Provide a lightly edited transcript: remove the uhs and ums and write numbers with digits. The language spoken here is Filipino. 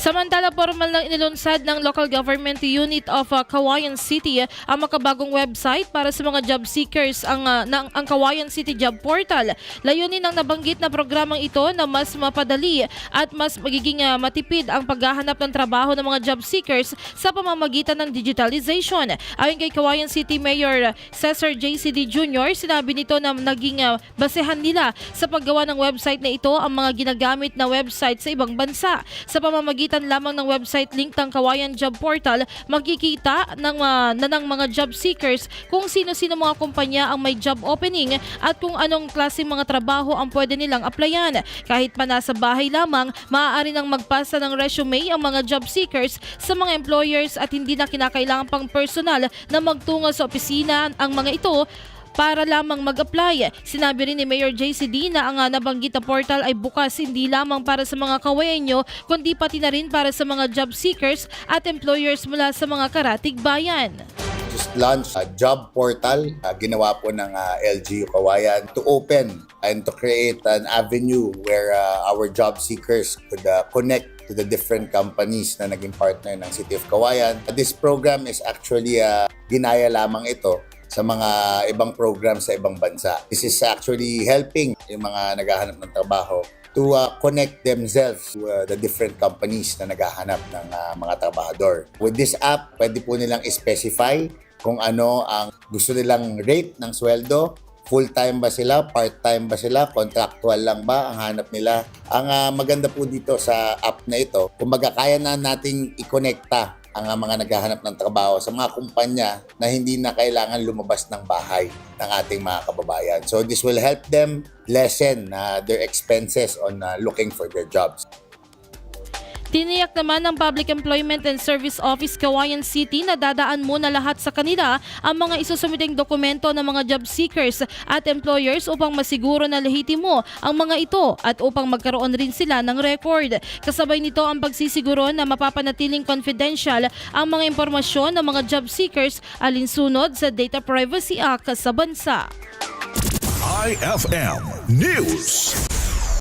Samantala, formal na inilunsad ng Local Government Unit of Cauayan City ang makabagong website para sa mga job seekers, ang Cauayan City Job Portal. Layunin ng nabanggit na programang ito na mas mapadali at mas magiging matipid ang paghahanap ng trabaho ng mga job seekers sa pamamagitan ng digitalization. Ayon kay Cauayan City Mayor Cesar JCD Jr., sinabi nito na naging basehan nila sa paggawa ng website na ito ang mga ginagamit na website sa ibang bansa. Sa pamamagitan lamang ng website link ng Cauayan Job Portal, makikita ng mga job seekers kung sino-sino mga kumpanya ang may job opening at kung anong klaseng mga trabaho ang pwede nilang applyan. Kahit pa nasa bahay lamang, maaari nang magpasa ng resume ang mga job seekers sa mga employers at hindi na kinakailangan pang personal na magtungo sa opisina ang mga ito para lamang mag-apply. Sinabi rin ni Mayor JCD na ang nabanggit na portal ay bukas hindi lamang para sa mga Cauayenyo kundi pati na rin para sa mga job seekers at employers mula sa mga karatig bayan. Just launched a job portal ginawa po ng LGU Cauayan to open and to create an avenue where our job seekers could connect to the different companies na naging partner ng City of Cauayan. This program is actually ginaya lamang ito sa mga ibang program sa ibang bansa. This is actually helping yung mga naghahanap ng trabaho to connect themselves to the different companies na naghahanap ng mga trabahador. With this app, pwede po nilang specify kung ano ang gusto nilang rate ng sweldo. Full-time ba sila? Part-time ba sila? Contractual lang ba ang hanap nila? Ang maganda po dito sa app na ito, kumbaga kaya na nating i-connecta ang mga naghahanap ng trabaho sa mga kumpanya na hindi na kailangan lumabas ng bahay ng ating mga kababayan. So this will help them lessen their expenses on looking for their jobs. Tiniyak naman ng Public Employment and Service Office Cauayan City na dadaan muna lahat sa kanila ang mga isusumiting dokumento ng mga job seekers at employers upang masiguro na lehitimo ang mga ito at upang magkaroon rin sila ng record. Kasabay nito ang pagsisiguro na mapapanatiling confidential ang mga impormasyon ng mga job seekers alinsunod sa Data Privacy Act sa bansa. IFM News.